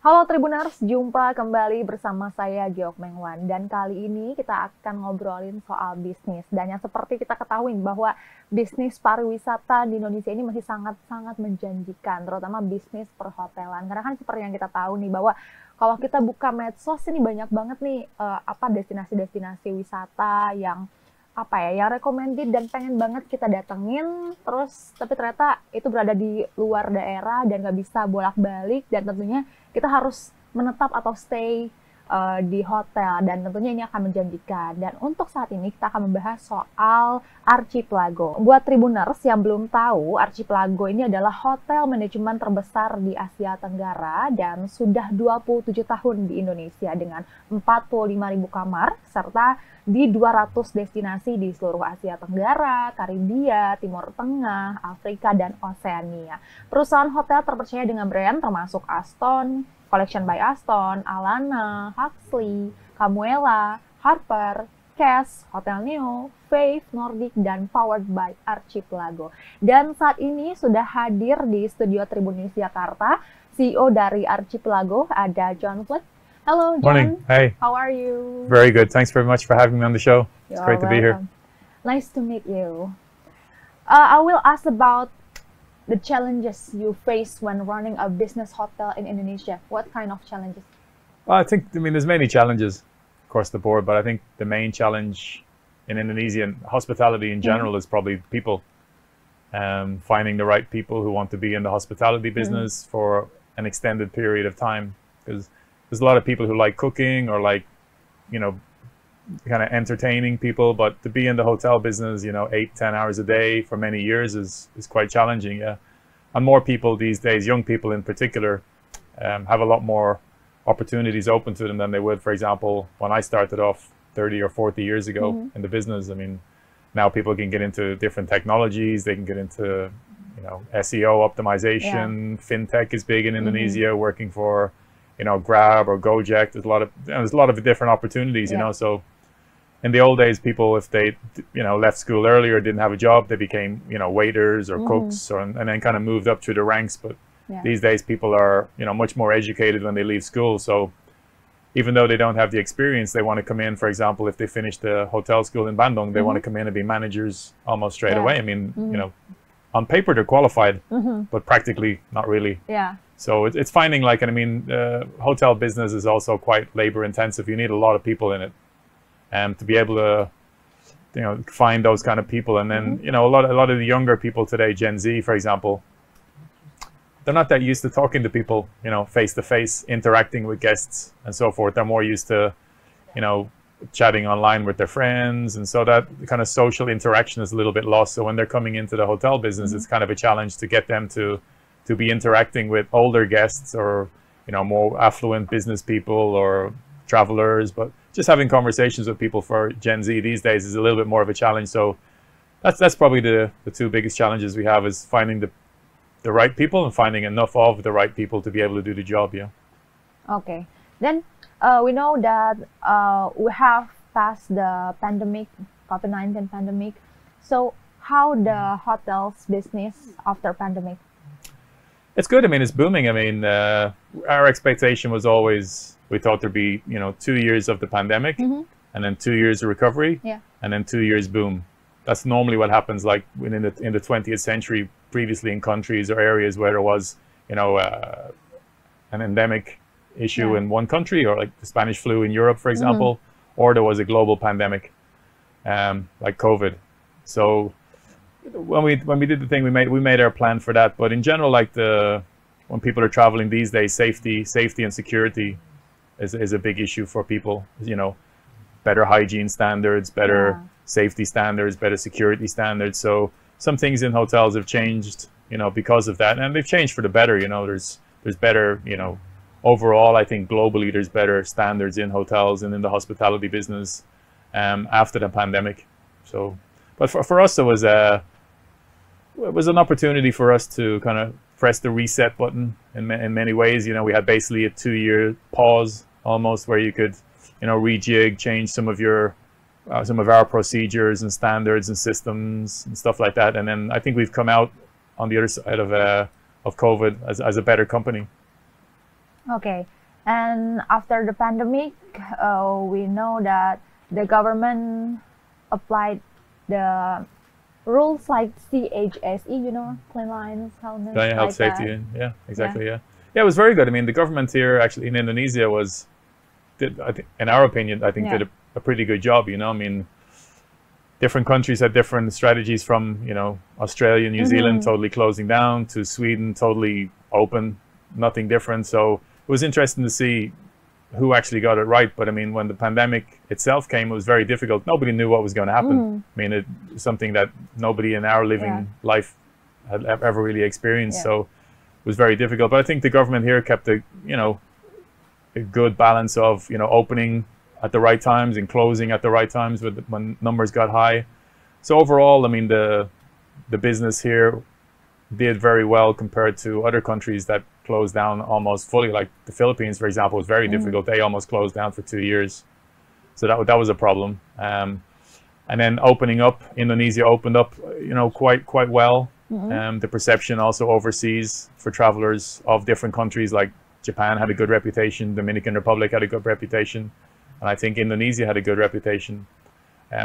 Halo Tribuners, jumpa kembali bersama saya Geok Mengwan dan kali ini kita akan ngobrolin soal bisnis. Dan yang seperti kita ketahui bahwa bisnis pariwisata di Indonesia ini masih sangat-sangat menjanjikan, terutama bisnis perhotelan. Karena kan seperti yang kita tahu nih bahwa kalau kita buka medsos ini banyak banget nih destinasi-destinasi wisata yang yang recommended dan pengen banget kita datengin, terus tapi ternyata itu berada di luar daerah dan nggak bisa bolak-balik, dan tentunya kita harus menetap atau stay di hotel, dan tentunya ini akan menjanjikan. Dan untuk saat ini kita akan membahas soal Archipelago. Buat Tribuners yang belum tahu, Archipelago ini adalah hotel manajemen terbesar di Asia Tenggara dan sudah 27 tahun di Indonesia dengan 45.000 kamar serta di 200 destinasi di seluruh Asia Tenggara, Karibia, Timur Tengah, Afrika, dan Oseania. Perusahaan hotel terpercaya dengan brand termasuk Aston, Collection by Aston, Alana, Huxley, Camuella, Harper, Cass, Hotel Neo, Faith, Nordic, dan powered by Archipelago. Dan saat ini sudah hadir di studio Tribun Jakarta, CEO dari Archipelago, ada John Flick. Hello, John. Morning. Hey. How are you? Very good. Thanks very much for having me on the show. It's great to be here. Nice to meet you. I will ask about the challenges you face when running a business hotel in Indonesia. What kind of challenges? Well, there's many challenges across the board, but I think the main challenge in Indonesian hospitality in general is probably people. Finding the right people who want to be in the hospitality business for an extended period of time. Because there's a lot of people who like cooking or like, kind of entertaining people, but to be in the hotel business, 8-10 hours a day for many years is quite challenging. Yeah, and more people these days, young people in particular, have a lot more opportunities open to them than they would, for example, when I started off 30 or 40 years ago in the business. I mean, now people can get into different technologies. They can get into, SEO optimization. Fintech is big in Indonesia, working for, Grab or Gojek. There's a lot of different opportunities, so in the old days, people, if they, left school earlier, didn't have a job, they became, waiters or cooks, and then kind of moved up through the ranks. But these days, people are, much more educated when they leave school. So even though they don't have the experience, they want to come in, for example, if they finish the hotel school in Bandung, they want to come in and be managers almost straight away. I mean, on paper, they're qualified, but practically not really. Yeah. So it's finding hotel business is also quite labor intensive. You need a lot of people in it. To be able to, find those kind of people. And then, a lot of the younger people today, Gen Z, for example, they're not that used to talking to people, face to face, interacting with guests and so forth. They're more used to, chatting online with their friends. And so that kind of social interaction is a little bit lost. So when they're coming into the hotel business, it's kind of a challenge to get them to be interacting with older guests or, more affluent business people or travelers. But just having conversations with people for Gen Z these days is a little bit more of a challenge. So that's probably the two biggest challenges we have, is finding the right people and finding enough of the right people to be able to do the job. Yeah. Okay. Then we know that we have passed the pandemic, COVID-19 pandemic. So how the hotels business after pandemic? It's good. I mean, it's booming. I mean, our expectation was always, we thought there'd be, 2 years of the pandemic and then 2 years of recovery and then 2 years boom. That's normally what happens, like in the 20th century, previously in countries or areas where there was, an endemic issue in one country, or like the Spanish flu in Europe, for example, or there was a global pandemic, like COVID. So when we did the thing, we made our plan for that. But in general, when people are traveling these days, safety and security is a big issue for people. Better hygiene standards, better safety standards, better security standards. So some things in hotels have changed, because of that, and they've changed for the better. There's better, overall, I think globally there's better standards in hotels and in the hospitality business after the pandemic. So, but for us, it was an opportunity for us to kind of press the reset button in many ways. We had basically a 2-year pause almost, where you could, rejig, change some of our procedures and standards and systems and stuff like that. And then I think we've come out on the other side of COVID as a better company. Okay. And after the pandemic, we know that the government applied the rules like CHSE, clean lines, helmets, Yeah, health, like safety, that. yeah, exactly, yeah. Yeah, it was very good. I mean, the government here actually in Indonesia I think, in our opinion, I think Yeah. did a pretty good job. I mean, different countries had different strategies from, Australia, New Zealand totally closing down to Sweden totally open, nothing different. So it was interesting to see who actually got it right. But I mean, when the pandemic itself came, it was very difficult. Nobody knew what was going to happen. I mean, it's something that nobody in our living life had ever really experienced. Yeah. So it was very difficult. But I think the government here kept a good balance of, opening at the right times and closing at the right times when numbers got high. So overall, I mean, the business here did very well compared to other countries that closed down almost fully. Like the Philippines, for example, was very difficult. They almost closed down for 2 years. So that was a problem. And then opening up, Indonesia opened up, quite well. The perception also overseas for travelers of different countries, like Japan had a good reputation, Dominican Republic had a good reputation, and I think Indonesia had a good reputation.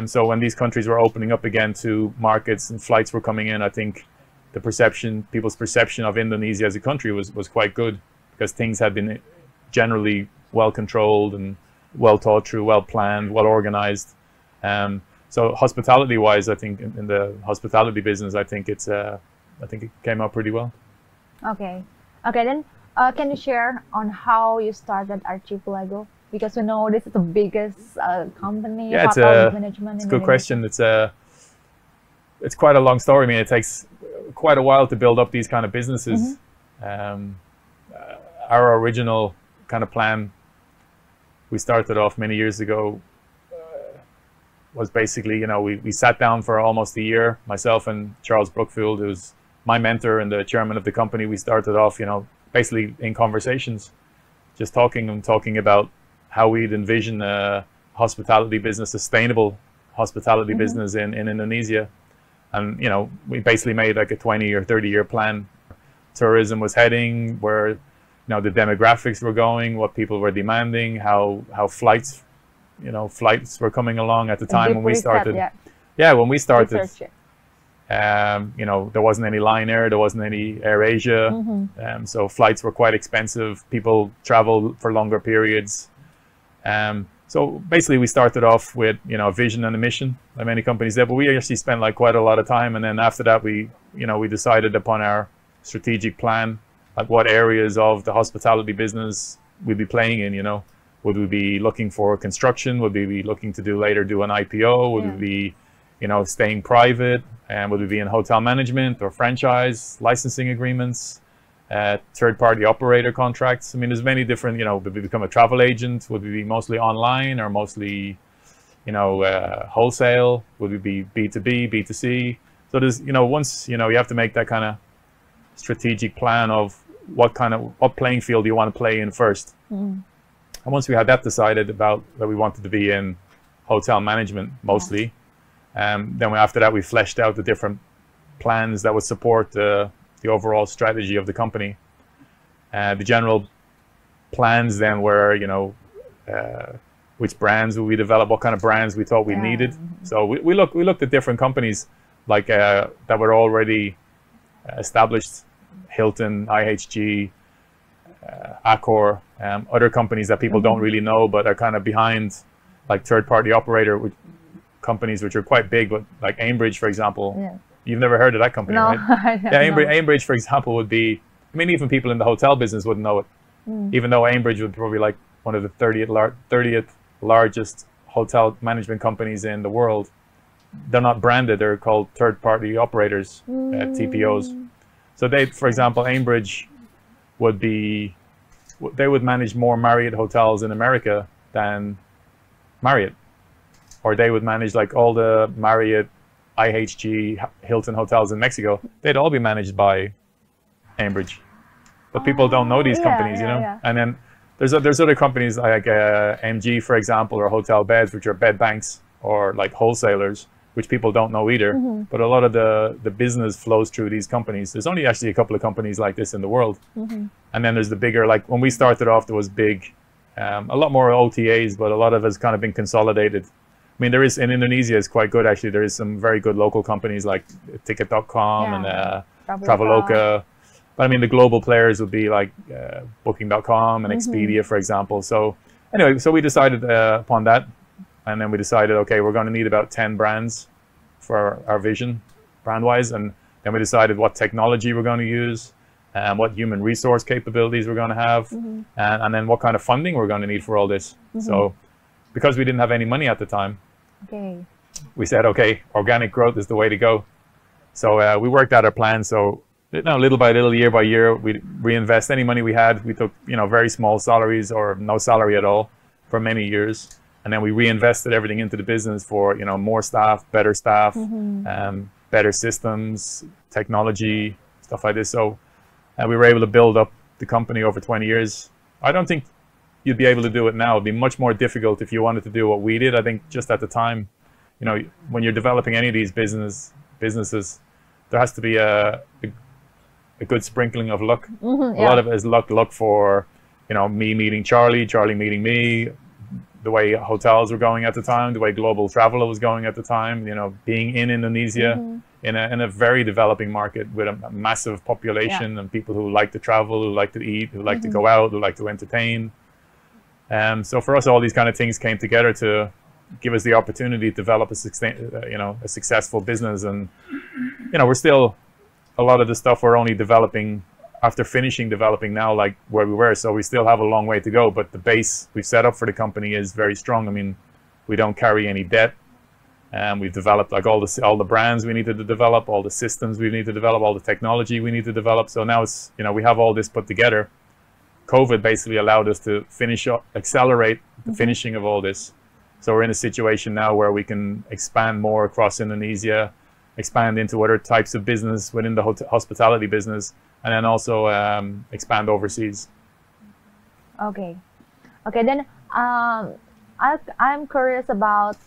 So when these countries were opening up again to markets and flights were coming in, I think people's perception of Indonesia as a country was quite good, because things had been generally well controlled and well thought through, well planned, well organized. So hospitality wise, I think in the hospitality business, I think it came out pretty well. Okay. Then can you share on how you started Archipelago? Because we know this is the biggest company, Yeah, hotel management. It's a good question. It's quite a long story. I mean, it takes quite a while to build up these kind of businesses. Our original kind of plan, we started off many years ago, was basically, we sat down for almost a year, myself and Charles Brookfield, who's my mentor and the chairman of the company. We started off, basically in conversations, just talking about how we'd envision a hospitality business, sustainable hospitality business in Indonesia. And, we basically made like a 20 or 30-year plan. Tourism was heading, where, the demographics were going, what people were demanding, how flights were coming along at the time when we started. When we started, Research. there wasn't any Lion Air, there wasn't any Air Asia. So flights were quite expensive. People traveled for longer periods. So basically we started off with, a vision and a mission, like many companies did, but we actually spent like quite a lot of time. And then after that, we decided upon our strategic plan, like what areas of the hospitality business we'd be playing in, Would we be looking for construction? Would we be looking to do an IPO? Would we be, staying private? And would we be in hotel management or franchise, licensing agreements, third-party operator contracts? I mean, there's many different, would we become a travel agent? Would we be mostly online or mostly, wholesale? Would we be B2B, B2C? So there's, once, you have to make that kind of strategic plan of what playing field you want to play in first. And once we had that decided about that we wanted to be in hotel management mostly, then after that we fleshed out the different plans that would support the overall strategy of the company. The general plans then were, which brands would we develop, what kind of brands we thought we needed. So we looked at different companies like that were already established, Hilton, IHG, Accor, other companies that people don't really know but are kind of behind, like third-party operator companies which are quite big, but like Aimbridge, for example. You've never heard of that company, No, right? Aimbridge, for example, would be, I mean, even people in the hotel business wouldn't know it. Even though Aimbridge would probably like one of the 30th largest hotel management companies in the world. They're not branded, they're called third-party operators, TPOs. So they, for example, Aimbridge they would manage more Marriott hotels in America than Marriott. Or they would manage like all the Marriott, IHG, Hilton hotels in Mexico. They'd all be managed by Aimbridge. But people don't know these companies, And then there's other companies like MG, for example, or Hotel Beds, which are bed banks or like wholesalers. which people don't know either. But a lot of the business flows through these companies. There's only actually a couple of companies like this in the world. And then there's the bigger, like when we started off, there was big, a lot more OTAs, but a lot of it's kind of been consolidated. I mean, there is, in Indonesia, it's quite good actually. There is some very good local companies like Tingkatkan and Traveloka. But I mean, the global players would be like Booking.com and Expedia, for example. So anyway, so we decided upon that. And then we decided, okay, we're going to need about 10 brands for our vision, brand-wise. And then we decided what technology we're going to use, and what human resource capabilities we're going to have, and then what kind of funding we're going to need for all this. So because we didn't have any money at the time, we said, okay, organic growth is the way to go. So we worked out our plan. So little by little, year by year, we reinvest any money we had. We took, very small salaries or no salary at all for many years. And then we reinvested everything into the business for, more staff, better better systems, technology, stuff like this. So we were able to build up the company over 20 years. I don't think you'd be able to do it now. It'd be much more difficult if you wanted to do what we did. I think just at the time, when you're developing any of these businesses, there has to be a good sprinkling of luck. A lot of it is luck for, me meeting Charlie meeting me, the way hotels were going at the time, the way global travel was going at the time, being in Indonesia, in a very developing market with a massive population and people who like to travel, who like to eat, who like to go out, who like to entertain. So for us, all these kind of things came together to give us the opportunity to develop a successful business. And, we're still, a lot of the stuff we're only developing after finishing developing now, like where we were. So we still have a long way to go, but the base we've set up for the company is very strong. I mean, we don't carry any debt. We've developed like all the brands we needed to develop, all the systems we need to develop, all the technology we need to develop. So now it's, we have all this put together. COVID basically allowed us to accelerate the finishing of all this. So we're in a situation now where we can expand more across Indonesia, expand into other types of business within the hospitality business, and then also expand overseas. Okay. Then I'm curious about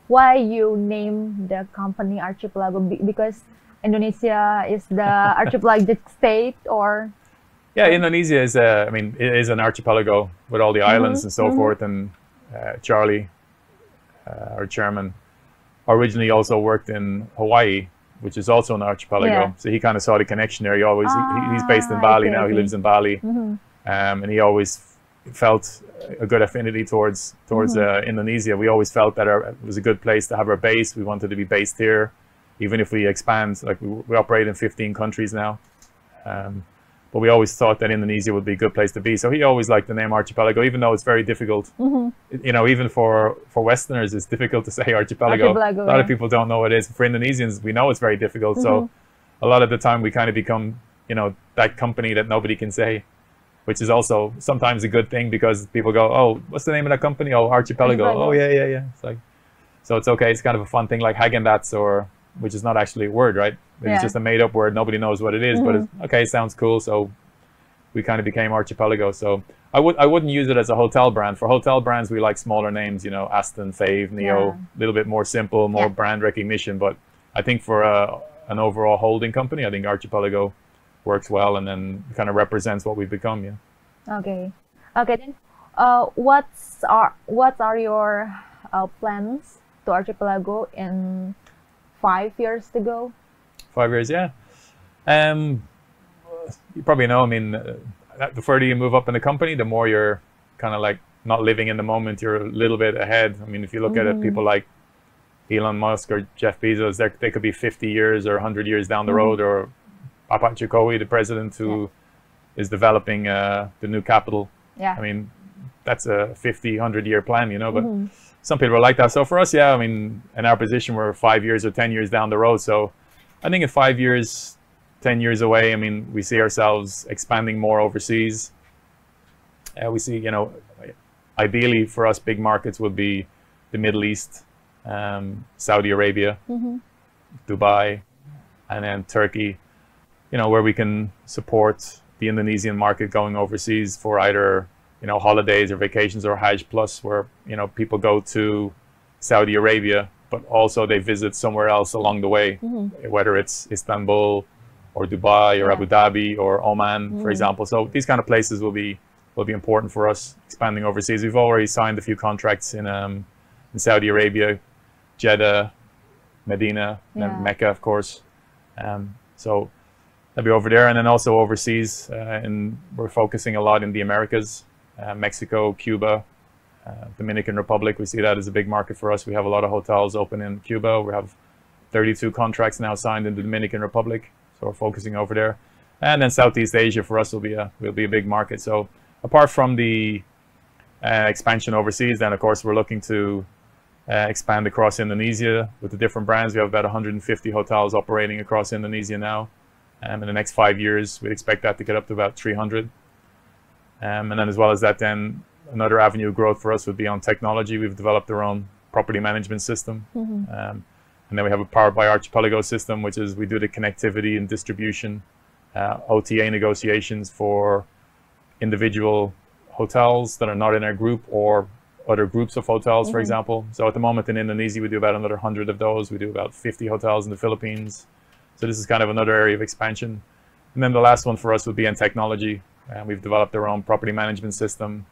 why you named the company Archipelago, because Indonesia is the archipelagic state, or? Yeah, Indonesia is it is an archipelago with all the islands and so forth. And Charlie, our chairman, originally also worked in Hawaii, which is also an archipelago. So he kind of saw the connection there. He's based in Bali now. He lives in Bali, and he always felt a good affinity towards Indonesia. We always felt that it was a good place to have our base. We wanted to be based here, even if we expand. Like we operate in 15 countries now, but we always thought that Indonesia would be a good place to be. So he always liked the name Archipelago, even though it's very difficult. Even for Westerners, it's difficult to say Archipelago. A lot of people don't know what it is. For Indonesians, we know it's very difficult. So a lot of the time we kind of become, that company that nobody can say, which is also sometimes a good thing, because people go, oh, what's the name of that company? Oh, Archipelago. Oh, yeah. It's like, so it's okay. It's kind of a fun thing, like Häagen-Dazs, which is not actually a word, right? It's just a made-up word. Nobody knows what it is, but it's, okay, it sounds cool. So we kind of became Archipelago. So I wouldn't use it as a hotel brand. For hotel brands, we like smaller names, Aston, Fave, Neo, a little bit more simple, more brand recognition. But I think for an overall holding company, I think Archipelago works well, and then kind of represents what we've become. Okay. Then what are your plans to Archipelago in 5 years to go? 5 years, yeah. You probably know, the further you move up in the company, the more you're kind of like not living in the moment. You're a little bit ahead. If you look at it, people like Elon Musk or Jeff Bezos, they could be 50 years or 100 years down the road, or Papa Jokowi, the president, who is developing the new capital. That's a 50, 100-year plan, but some people are like that. So for us, in our position, we're 5 years or 10 years down the road. So I think in 5 years, 10 years away, we see ourselves expanding more overseas. We see, ideally for us, big markets would be the Middle East, Saudi Arabia, Dubai, and then Turkey, where we can support the Indonesian market going overseas for either holidays or vacations, or Hajj Plus, where people go to Saudi Arabia but also they visit somewhere else along the way, whether it's Istanbul or Dubai or Abu Dhabi or Oman, for example. So these kind of places will be important for us expanding overseas. We've already signed a few contracts in Saudi Arabia, Jeddah, Medina, and Mecca, of course. So that'll be over there, and then also overseas. And we're focusing a lot in the Americas, Mexico, Cuba, Dominican Republic. We see that as a big market for us. We have a lot of hotels open in Cuba. We have 32 contracts now signed in the Dominican Republic, so we're focusing over there. And then Southeast Asia for us will be a big market. So apart from the expansion overseas, then of course we're looking to expand across Indonesia with the different brands. We have about 150 hotels operating across Indonesia now. In the next 5 years, we expect that to get up to about 300. And then as well as that, then another avenue of growth for us would be on technology. We've developed our own property management system. And then we have a Powered by Archipelago system, which is we do the connectivity and distribution, OTA negotiations for individual hotels that are not in our group or other groups of hotels, for example. So at the moment in Indonesia, we do about another 100 of those. We do about 50 hotels in the Philippines. So this is kind of another area of expansion. And then the last one for us would be in technology. We've developed our own property management system,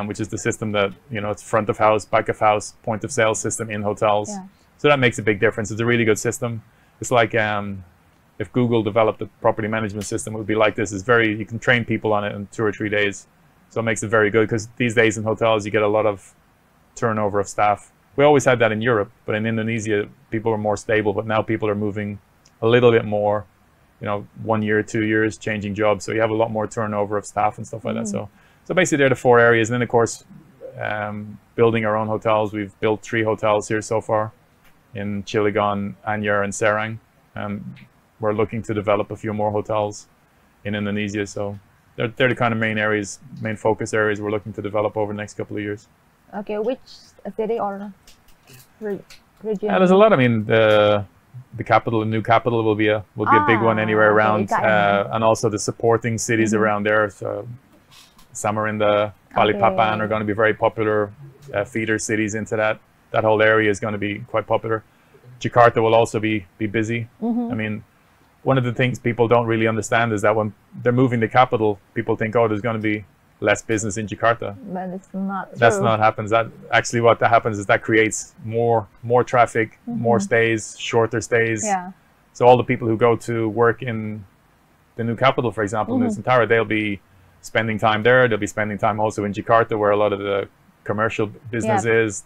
which is the system that, it's front of house, back of house, point of sale system in hotels. So that makes a big difference. It's a really good system. It's like if Google developed a property management system, it would be like this. You can train people on it in 2 or 3 days. So it makes it very good, because these days in hotels, you get a lot of turnover of staff. We always had that in Europe, but in Indonesia, people are more stable, but now people are moving a little bit more, 1 year, 2 years, changing jobs. So you have a lot more turnover of staff and stuff like that. So basically they're the 4 areas. And then of course, building our own hotels. We've built 3 hotels here so far in Cilegon, Anyer, and Saran. We're looking to develop a few more hotels in Indonesia. So they're the kind of main focus areas we're looking to develop over the next couple of years. Okay, which city or region? There's a lot. I mean, the capital, the new capital, will be a big one anywhere around, and also the supporting cities around there. So Samarinda, Balikpapan are going to be very popular feeder cities into that. That whole area is going to be quite popular. Jakarta will also be busy. I mean, one of the things people don't really understand is that when they're moving the capital, people think, oh, there's going to be less business in Jakarta. But it's not true. That's not happens. That actually what that happens is that creates more traffic, more stays, shorter stays. So all the people who go to work in the new capital, for example, Nusantara, they'll be spending time there. They'll be spending time also in Jakarta, where a lot of the commercial business is.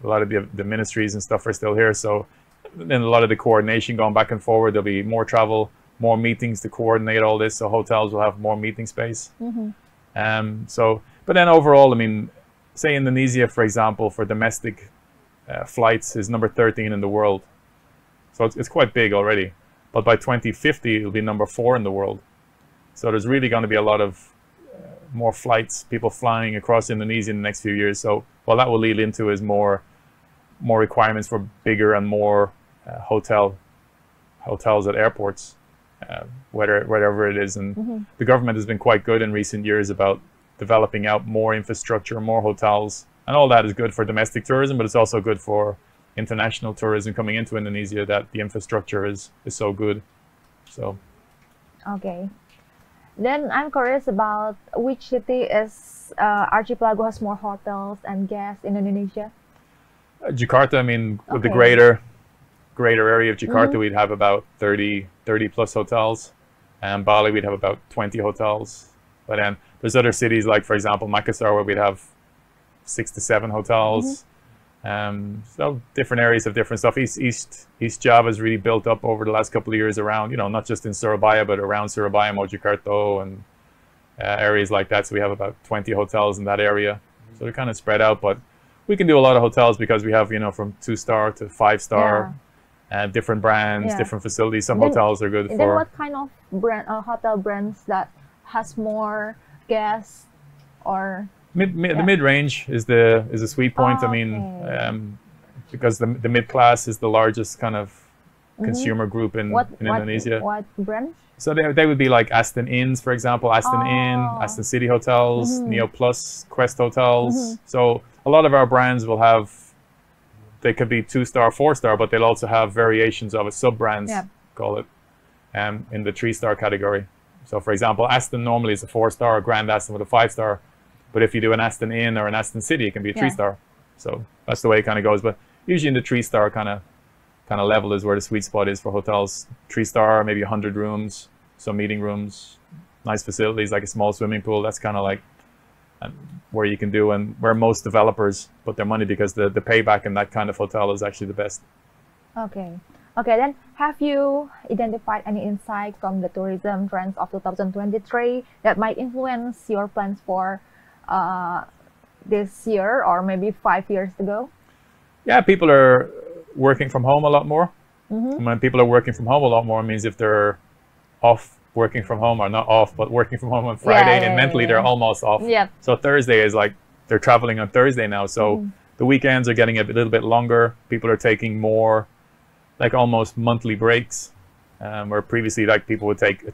A lot of the ministries and stuff are still here. So then a lot of the coordination going back and forward, there'll be more travel, more meetings to coordinate all this. So hotels will have more meeting space. But then overall, I mean, say Indonesia, for example, for domestic flights is number 13 in the world. So it's quite big already. But by 2050, it'll be number 4 in the world. So there's really going to be a lot of more flights, people flying across Indonesia in the next few years. So what that will lead into is more requirements for bigger and more hotels at airports, wherever it is. And the government has been quite good in recent years about developing out more infrastructure, more hotels, and all that is good for domestic tourism, but it's also good for international tourism coming into Indonesia, that the infrastructure is so good. So okay, then I'm curious about which city is Archipelago has more hotels and guests in Indonesia? Jakarta. I mean, with the greater area of Jakarta, we'd have about 30 plus hotels, and Bali we'd have about 20 hotels. But then there's other cities, like for example Makassar, where we'd have 6 to 7 hotels. So different areas of different stuff. East Java has really built up over the last couple of years around, not just in Surabaya, but around Surabaya, Mojokerto, and areas like that. So we have about 20 hotels in that area. So they're kind of spread out, but we can do a lot of hotels because we have, from 2-star to 5-star, different brands, different facilities. Some hotels are good for. Then what kind of hotel brands that has more guests or? The mid-range is the sweet point. I mean, because the mid-class is the largest kind of consumer group in Indonesia. What brand? So they would be like Aston Inns, for example, Aston Inn, Aston City Hotels, Neo Plus, Quest Hotels. So a lot of our brands will have they could be 2-star, 4-star, but they'll also have variations of a sub-brands, Yeah. call it, in the 3-star category. So for example, Aston normally is a 4-star, a Grand Aston with a 5-star. But if you do an Aston Inn or an Aston City, it can be a 3-star. So that's the way it kind of goes. But usually in the 3-star kind of level is where the sweet spot is for hotels. 3-star, maybe 100 rooms, some meeting rooms, nice facilities like a small swimming pool. That's kind of like where you can do, and where most developers put their money, because the payback in that kind of hotel is actually the best. Okay. Okay, then have you identified any insight from the tourism trends of 2023 that might influence your plans for this year or maybe 5 years ago? Yeah, people are working from home a lot more. Mm-hmm. When people are working from home a lot more, it means if they're off working from home, or not off, but working from home on Friday, and mentally they're almost off. Yeah. So Thursday is like, they're traveling on Thursday now. So the weekends are getting a little bit longer. People are taking more, like almost monthly breaks, where previously, like people would take,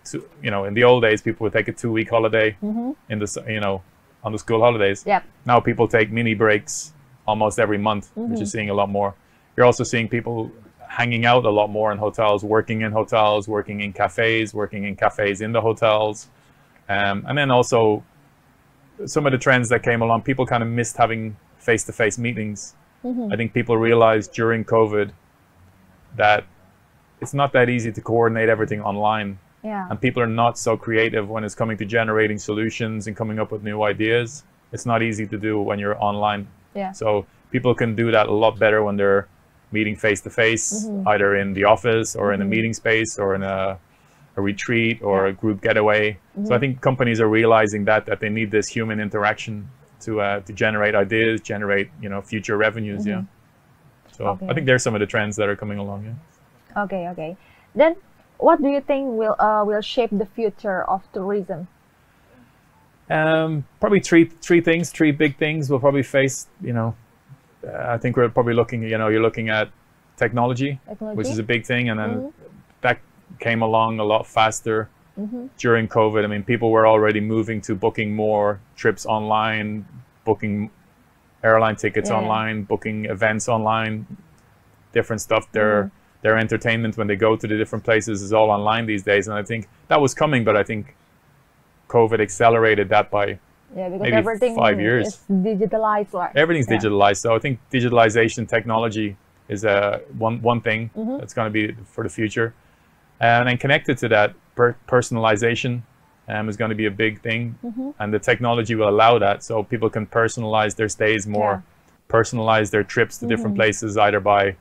in the old days, people would take a 2-week holiday in the, on the school holidays. Yep. Now people take mini breaks almost every month, which is seeing a lot more. You're also seeing people hanging out a lot more in hotels, working in cafes, working in cafes in the hotels. And then also some of the trends that came along, people kind of missed having face-to-face meetings. I think people realized during COVID that it's not that easy to coordinate everything online. Yeah. And people are not so creative when it's coming to generating solutions and coming up with new ideas. It's not easy to do when you're online. Yeah. So people can do that a lot better when they're meeting face to face, either in the office or in a meeting space or in a retreat or a group getaway. So I think companies are realizing that they need this human interaction to generate ideas, generate future revenues. Yeah. So I think there's some of the trends that are coming along. Yeah. Okay. Okay. Then, what do you think will shape the future of tourism? Probably three things, three big things we'll probably face. I think we're probably looking. You're looking at technology, which is a big thing, and then that came along a lot faster during COVID. I mean, people were already moving to booking more trips online, booking airline tickets online, booking events online, different stuff. Their entertainment when they go to the different places is all online these days, and I think that was coming, but I think COVID accelerated that by because maybe everything 5 years. is digitalized. Right? Everything's digitalized, so I think digitalization technology is one thing that's going to be for the future, and then connected to that, personalization is going to be a big thing, and the technology will allow that, so people can personalize their stays more, personalize their trips to different places, either by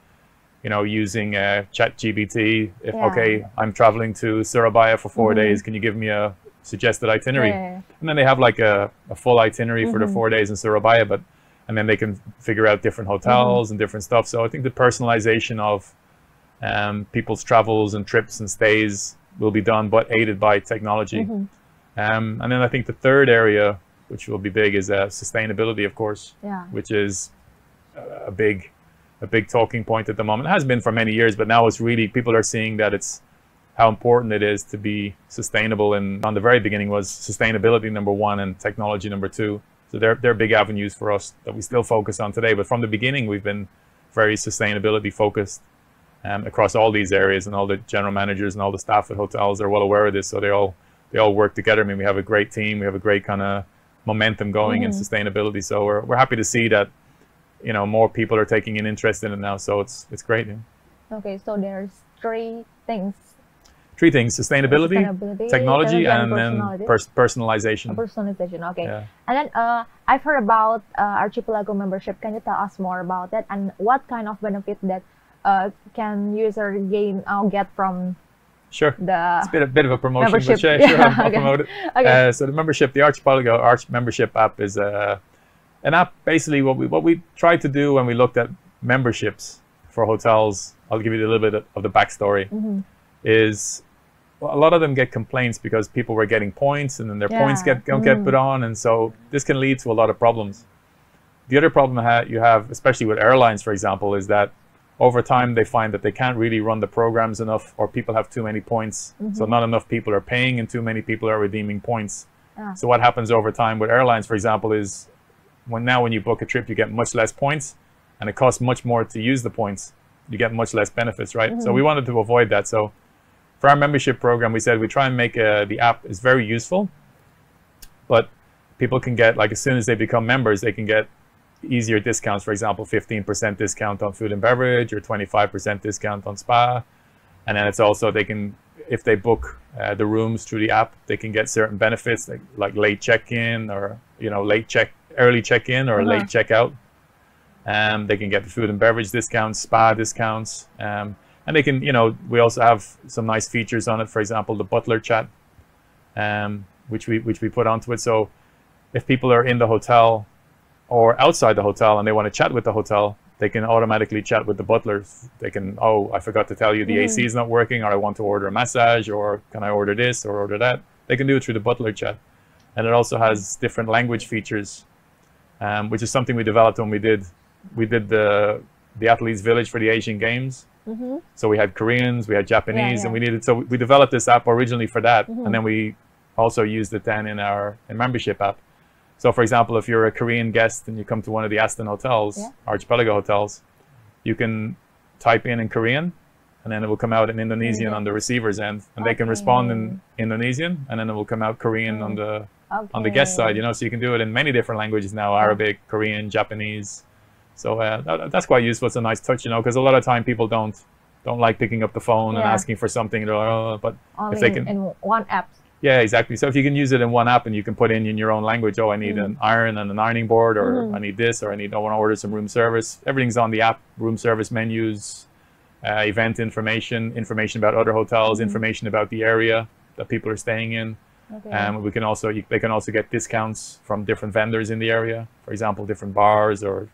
using ChatGPT. Okay, I'm traveling to Surabaya for 4 days. Can you give me a suggested itinerary? And then they have like a full itinerary for the 4 days in Surabaya, and then they can figure out different hotels and different stuff. So I think the personalization of people's travels and trips and stays will be done, but aided by technology. And then I think the third area, which will be big, is sustainability, of course, which is a big talking point at the moment. It has been for many years, but now it's really, people are seeing that it's how important it is to be sustainable. And on the very beginning was sustainability number one and technology number two. So they're big avenues for us that we still focus on today. But from the beginning, we've been very sustainability focused across all these areas, and all the general managers and all the staff at hotels are well aware of this. So they all work together. I mean, we have a great team. We have a great kind of momentum going in sustainability. So we're happy to see that more people are taking an interest in it now. So it's great. Yeah. Okay, so there's three things. Three things: sustainability, technology, and then personalization. Personalization, okay. Yeah. And then I've heard about Archipelago membership. Can you tell us more about that, and what kind of benefit that can user get from Sure. It's a bit of a promotion, membership. but sure, I'll promote it. Okay. So the membership, the Archipelago Arch membership app, is an app. Basically, what we tried to do when we looked at memberships for hotels, I'll give you a little bit of the backstory, is a lot of them get complaints because people were getting points, and then their points don't get put on, and so this can lead to a lot of problems. The other problem you have, especially with airlines, for example, is that over time they find that they can't really run the programs enough, or people have too many points. So not enough people are paying and too many people are redeeming points. So what happens over time with airlines, for example, is when you book a trip, you get much less points, and it costs much more to use the points. You get much less benefits, right? So we wanted to avoid that. So for our membership program, we said we try and make the app is very useful, but people can get, like, as soon as they become members, they can get easier discounts. For example, 15% discount on food and beverage, or 25% discount on spa. And then it's also, they can, if they book the rooms through the app, they can get certain benefits like late check-in, or, you know, early check-in or late check-out. They can get the food and beverage discounts, spa discounts, and they can, you know, we also have some nice features on it. For example, the butler chat, which we put onto it. So if people are in the hotel or outside the hotel and they want to chat with the hotel, they can automatically chat with the butlers. They can, oh, I forgot to tell you the AC is not working, or I want to order a massage, or can I order this or order that? They can do it through the butler chat. And it also has different language features, which is something we developed when we did the athletes village for the Asian Games. So we had Koreans, we had Japanese, and we developed this app originally for that, and then we also used it then in our membership app. So for example, if you're a Korean guest and you come to one of the Aston hotels, Archipelago hotels, you can type in Korean, and then it will come out in Indonesian on the receiver's end, and they can respond in Indonesian, and then it will come out Korean on the guest side, you know. So you can do it in many different languages now: Arabic, Korean, Japanese. So that's quite useful. It's a nice touch, you know, because a lot of time people don't like picking up the phone and asking for something. They're like, oh, but only if they can, in one app. Yeah, exactly. So if you can use it in one app and you can put in your own language, oh, I need an iron and an ironing board, or I need this, or I want to order some room service. Everything's on the app: room service menus, event information about other hotels, information about the area that people are staying in. We can also, they can also get discounts from different vendors in the area. For example, different bars or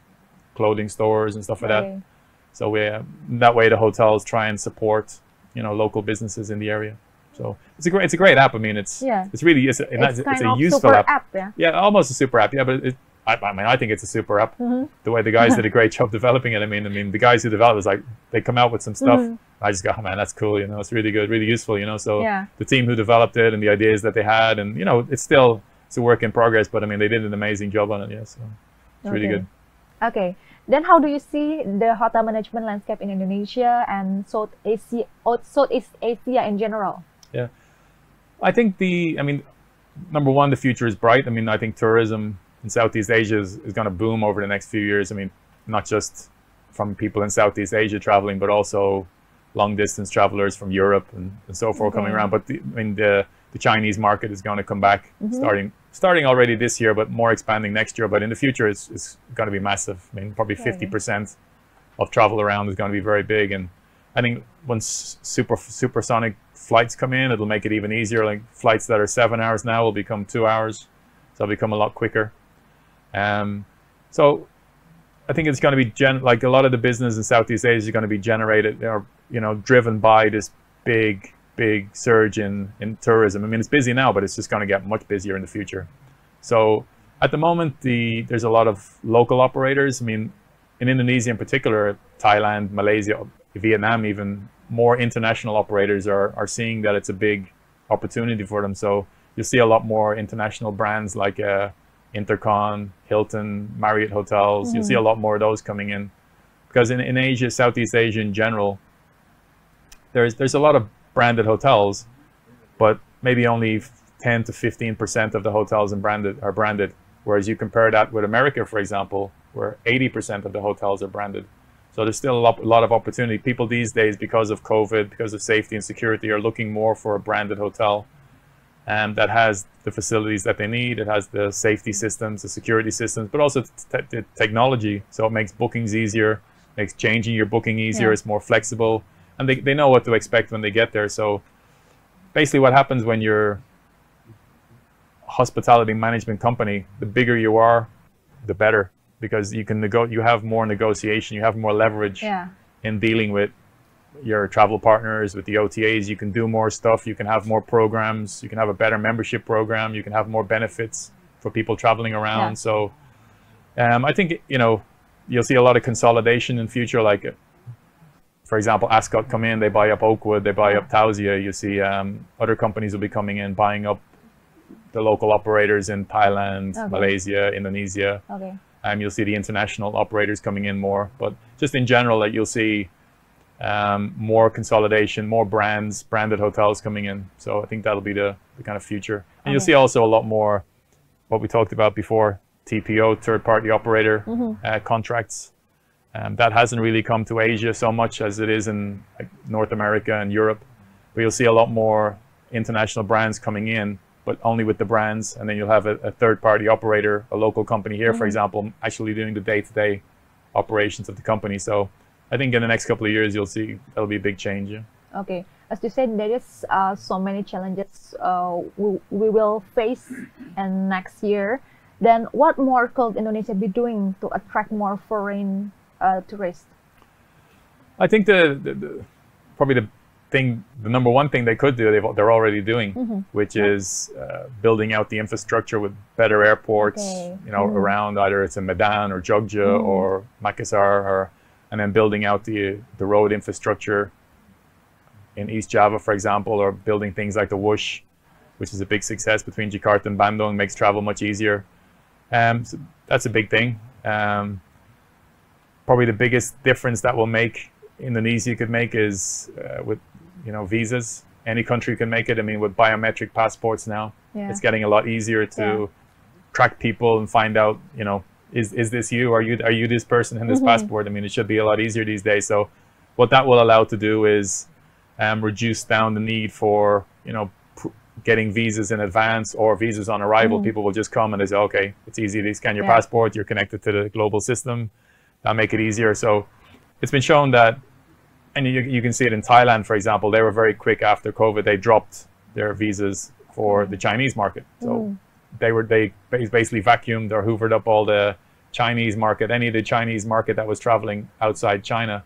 clothing stores and stuff like that. So that way the hotels try and support, you know, local businesses in the area. So it's a great app. I mean, it's really it's a useful app. Yeah, almost a super app. Yeah, but I think it's a super app. The way the guys did a great job developing it. I mean the guys who developed it, was like, they come out with some stuff. I just go, oh, man, that's cool. You know, it's really good, really useful. You know, so the team who developed it and the ideas that they had, and you know, it's a work in progress. But I mean, they did an amazing job on it. Yeah, so it's really good. Okay. Then how do you see the hotel management landscape in Indonesia and Southeast Asia in general? Yeah, I think number one, the future is bright. I mean, I think tourism in Southeast Asia is going to boom over the next few years. I mean, not just from people in Southeast Asia traveling, but also long distance travelers from Europe and so forth coming around. But the Chinese market is going to come back, starting already this year, but more expanding next year. But in the future, it's going to be massive. I mean, probably 50% of travel around is going to be very big. And I think once supersonic flights come in, it'll make it even easier. Like flights that are 7 hours now will become 2 hours. So it'll become a lot quicker. So I think it's going to be like a lot of the business in Southeast Asia is going to be generated, or, you know, driven by this big surge in tourism. I mean, it's busy now, but it's just going to get much busier in the future. So at the moment, there's a lot of local operators. I mean, in Indonesia in particular, Thailand, Malaysia, Vietnam, even more international operators are seeing that it's a big opportunity for them. So you'll see a lot more international brands like Intercon, Hilton, Marriott hotels. You'll see a lot more of those coming in, because in Asia, Southeast Asia in general, there's a lot of branded hotels, but maybe only 10 to 15% of the hotels are branded. Whereas you compare that with America, for example, where 80% of the hotels are branded. So there's still a lot of opportunity. People these days, because of COVID, because of safety and security, are looking more for a branded hotel that has the facilities that they need. It has the safety systems, the security systems, but also the technology. So it makes bookings easier, makes changing your booking easier. It's more flexible, and they know what to expect when they get there. So basically what happens when you're a hospitality management company, the bigger you are, the better. Because you have more negotiation, you have more leverage in dealing with your travel partners, with the OTAs. You can do more stuff, you can have more programs, you can have a better membership program, you can have more benefits for people traveling around. So I think, you know, you'll see a lot of consolidation in future. Like, for example, Ascot come in, they buy up Oakwood, they buy up Tausia. You see other companies will be coming in, buying up the local operators in Thailand, Malaysia, Indonesia. You'll see the international operators coming in more, but just in general, that you'll see more consolidation, more branded hotels coming in. So I think that'll be the kind of future. And you'll see also a lot more what we talked about before, TPO, third-party operator contracts. That hasn't really come to Asia so much as it is in like, North America and Europe. But you'll see a lot more international brands coming in, but only with the brands. And then you'll have a third-party operator, a local company here, for example, actually doing the day-to-day operations of the company. So I think in the next couple of years, you'll see that'll be a big change. Yeah. Okay. As you said, there is so many challenges we will face in next year. Then what more could Indonesia be doing to attract more foreign tourists? I think probably the number one thing they could do, they're already doing, which is building out the infrastructure with better airports, around either it's in Medan or Jogja or Makassar, and then building out the road infrastructure in East Java, for example, or building things like the Wush, which is a big success between Jakarta and Bandung, makes travel much easier. So that's a big thing. Probably the biggest difference that will make Indonesia could make is with visas. Any country can make it. I mean, with biometric passports now, it's getting a lot easier to track people and find out, is this you? Are you this person in this passport? I mean, it should be a lot easier these days. So what that will allow to do is reduce down the need for, getting visas in advance or visas on arrival. People will just come and they say, okay, it's easy. They scan your passport. You're connected to the global system. That'll make it easier. So it's been shown that, and you can see it in Thailand, for example, they were very quick after COVID. They dropped their visas for the Chinese market. So they basically vacuumed or hoovered up all the Chinese market. Any of the Chinese market that was traveling outside China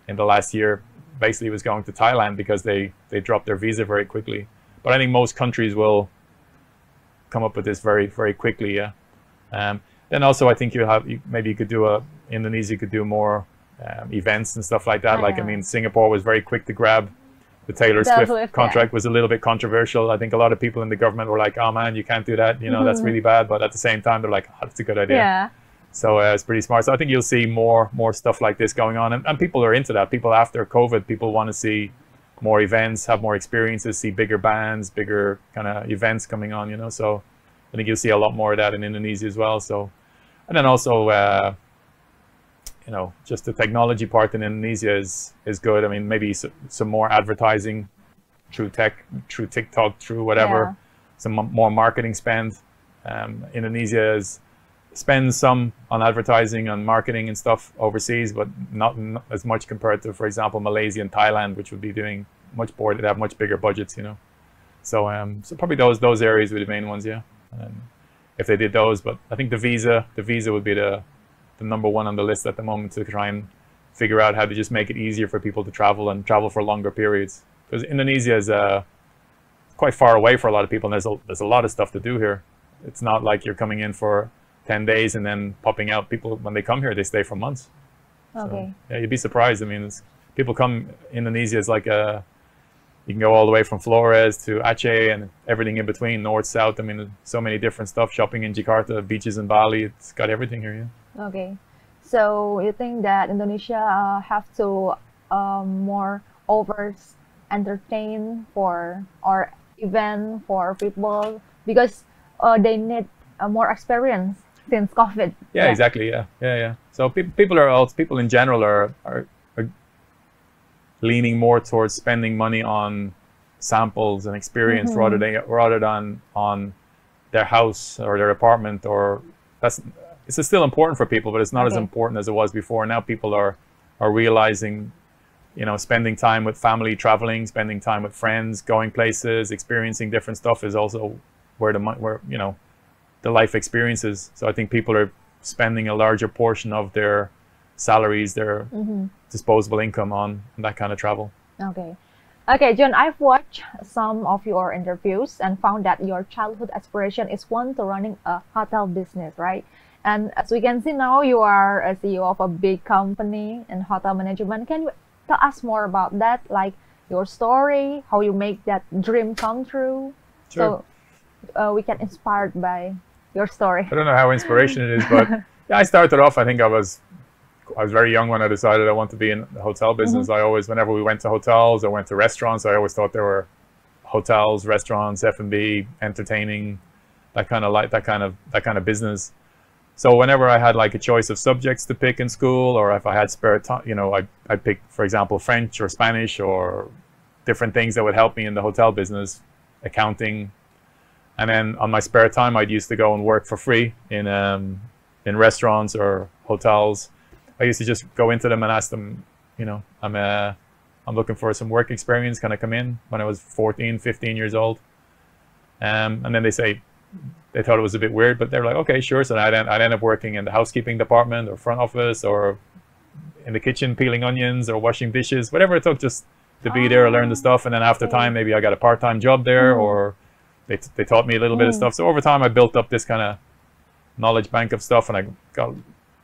in the last year basically was going to Thailand because they dropped their visa very quickly. But I think most countries will come up with this very, very quickly. Yeah. Then also I think maybe you could do Indonesia could do more events and stuff like that. I mean, Singapore was very quick to grab. The Taylor Swift contract was a little bit controversial. I think a lot of people in the government were like, oh man, you can't do that. That's really bad. But at the same time, they're like, oh, that's a good idea. Yeah. So it's pretty smart. So I think you'll see more stuff like this going on. And people are into that. People after COVID, people want to see more events, have more experiences, see bigger bands, bigger kind of events coming on, So I think you'll see a lot more of that in Indonesia as well. So, and then also, just the technology part in Indonesia is good. I mean, maybe some more advertising through TikTok, through whatever, some more marketing spend. Indonesia spends some on advertising, on marketing and stuff overseas, but not as much compared to, for example, Malaysia and Thailand, which would be doing much more. They have much bigger budgets, So so probably those areas would be the main ones, yeah. If they did those, but I think the visa would be the number one on the list at the moment, to try and figure out how to just make it easier for people to travel and travel for longer periods. Because Indonesia is quite far away for a lot of people, and there's a lot of stuff to do here. It's not like you're coming in for 10 days and then popping out. People, when they come here, they stay for months. Okay. So, yeah, you'd be surprised. I mean, people come, Indonesia is like you can go all the way from Flores to Aceh and everything in between, north, south. I mean, so many different stuff. Shopping in Jakarta, beaches in Bali, it's got everything here, yeah. Okay. So you think that Indonesia have to more entertain or event for people because they need more experience since COVID. Yeah, exactly. Yeah. So people in general are leaning more towards spending money on samples and experience rather than on their house or their apartment. Or it's still important for people, but it's not as important as it was before. Now people are realizing, spending time with family, traveling, spending time with friends, going places, experiencing different stuff is also where the life experiences. So I think people are spending a larger portion of their salaries, their disposable income on that kind of travel. Okay, John, I've watched some of your interviews and found that your childhood aspiration is one to running a hotel business, right? And as we can see now, you are a CEO of a big company in hotel management. Can you tell us more about that, like your story, how you make that dream come true? Sure. So we get inspired by your story. I don't know how inspiration it is, but Yeah, I started off, I think I was very young when I decided I want to be in the hotel business. I always, whenever we went to hotels or went to restaurants, I always thought there were hotels, restaurants, F&B, entertaining, that kind of business. So whenever I had like a choice of subjects to pick in school, or if I had spare time, you know, I'd pick, for example, French or Spanish or different things that would help me in the hotel business, accounting. And then on my spare time, I'd used to go and work for free in restaurants or hotels. I used to just go into them and ask them, you know, I'm looking for some work experience. Can I come in? When I was 14, 15 years old. And then they thought it was a bit weird, but they were like, okay, sure. So I'd end up working in the housekeeping department or front office or in the kitchen, peeling onions or washing dishes, whatever it took, just to be there, learn the stuff. And then after time, maybe I got a part-time job there, or they taught me a little bit of stuff. So over time, I built up this kind of knowledge bank of stuff, and I got a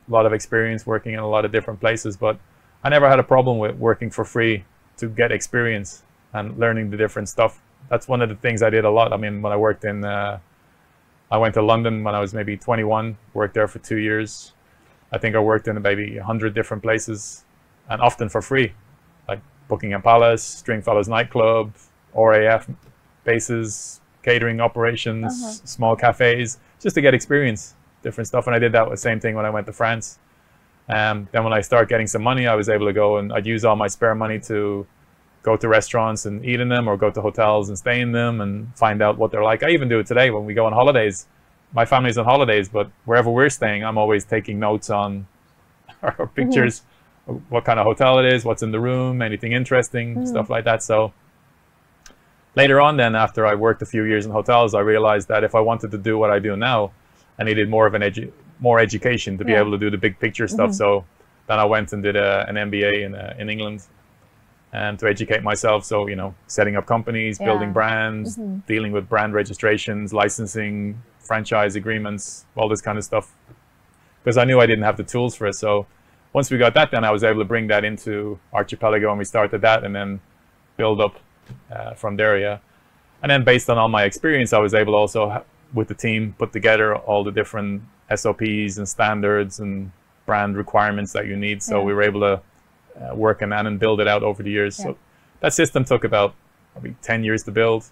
lot of experience working in a lot of different places. But I never had a problem with working for free to get experience and learning the different stuff. That's one of the things I did a lot. I mean, when I worked in, I went to London when I was maybe 21, worked there for 2 years. I think I worked in maybe 100 different places, and often for free, like Buckingham Palace, Stringfellows nightclub, RAF bases, catering operations, small cafes, just to get experience, different stuff. And I did that the same thing when I went to France. Then when I started getting some money, I was able to go and I'd use all my spare money to go to restaurants and eat in them, or go to hotels and stay in them and find out what they're like. I even do it today when we go on holidays. My family's on holidays, but wherever we're staying, I'm always taking notes on our pictures, what kind of hotel it is, what's in the room, anything interesting, stuff like that. So later on then, after I worked a few years in hotels, I realized that if I wanted to do what I do now, I needed more of more education to be able to do the big picture stuff. So then I went and did an MBA in England, and to educate myself. So, you know, setting up companies, building brands, dealing with brand registrations, licensing, franchise agreements, all this kind of stuff, because I knew I didn't have the tools for it. So once we got that, then I was able to bring that into Archipelago, and we started that, and then build up from there. Yeah. And then based on all my experience, I was able to also, with the team, put together all the different SOPs and standards and brand requirements that you need. So we were able to work on that and build it out over the years. So that system took about probably 10 years to build.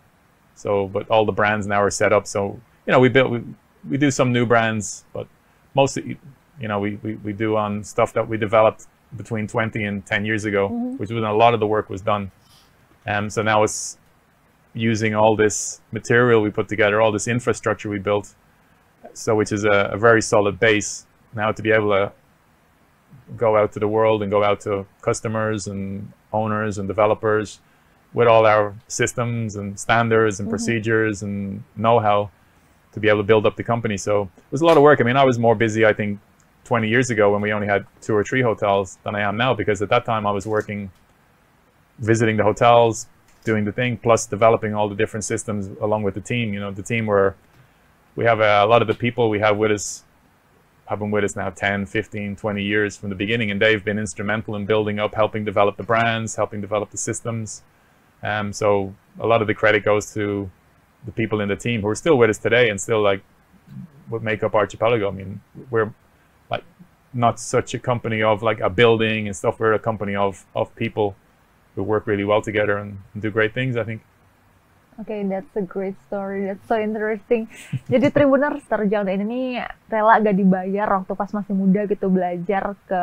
So, but all the brands now are set up. So, you know, we do some new brands, but mostly, you know, we do on stuff that we developed between 20 and 10 years ago, which was when a lot of the work was done. So now it's using all this material we put together, all this infrastructure we built, so which is a very solid base now to be able to go out to the world and go out to customers and owners and developers with all our systems and standards and procedures and know-how to be able to build up the company. So it was a lot of work. I mean, I was more busy, I think, 20 years ago when we only had 2 or 3 hotels than I am now, because at that time I was working, visiting the hotels, doing the thing, plus developing all the different systems along with the team. You know, the team we have a lot of the people we have with us have been with us now 10, 15, 20 years from the beginning, and they've been instrumental in building up, helping develop the brands, helping develop the systems. So a lot of the credit goes to the people in the team who are still with us today and still like would make up Archipelago. I mean, we're like not such a company of like a building and stuff. We're a company of people who work really well together and do great things, I think. Okay, that's a great story. That's so interesting. Jadi Tribuners, terjang ini rela gak dibayar waktu pas masih muda gitu, belajar ke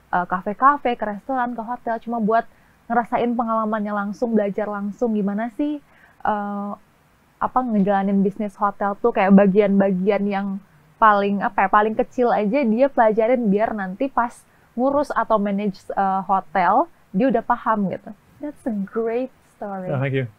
kafe-kafe, ke restoran, ke hotel, cuma buat ngerasain pengalamannya langsung, belajar langsung gimana sih ngejalanin bisnis hotel tuh, kayak bagian-bagian yang paling paling kecil aja dia pelajarin biar nanti pas ngurus atau manage hotel dia udah paham gitu. That's a great story. Yeah, thank you.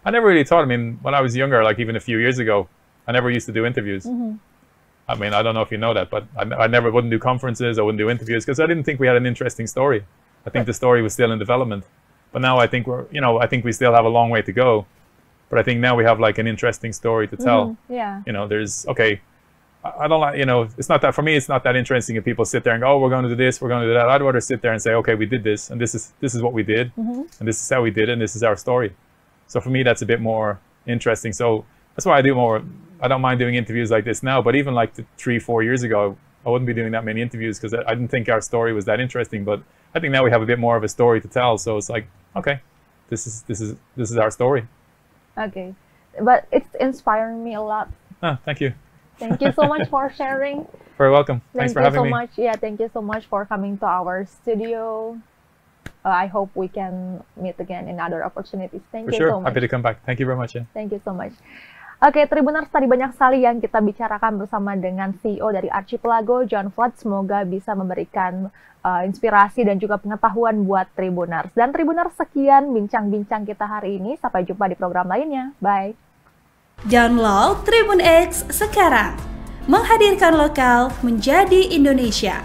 I never really thought, I mean, when I was younger, like even a few years ago, I never used to do interviews. I mean, I don't know if you know that, but I never wouldn't do conferences, I wouldn't do interviews, because I didn't think we had an interesting story. I think the story was still in development. But now I think I think we still have a long way to go. But I think now we have like an interesting story to tell. Yeah. You know, I don't like, it's not that, for me, it's not that interesting if people sit there and go, oh, we're going to do this, we're going to do that. I'd rather sit there and say, okay, we did this, and this is what we did, and this is how we did it, and this is our story. So for me, that's a bit more interesting. So that's why I don't mind doing interviews like this now. But even like 3-4 years ago, I wouldn't be doing that many interviews because I didn't think our story was that interesting. But I think now we have a bit more of a story to tell. So it's like, okay, this is our story. Okay, but it's inspiring me a lot. Thank you. Thank you so much for sharing. Very welcome. Thanks for having me. Much. Yeah, thank you so much for coming to our studio. I hope we can meet again in other opportunities. Thank you so much. Happy to come back. Thank you very much. Yeah. Thank you so much. Oke, Tribuners, tadi banyak sekali yang kita bicarakan bersama dengan CEO dari Archipelago, John Flood. Semoga bisa memberikan inspirasi dan juga pengetahuan buat Tribuners. Dan Tribuners, sekian bincang-bincang kita hari ini. Sampai jumpa di program lainnya. Bye. Download Tribun X sekarang. Menghadirkan lokal menjadi Indonesia.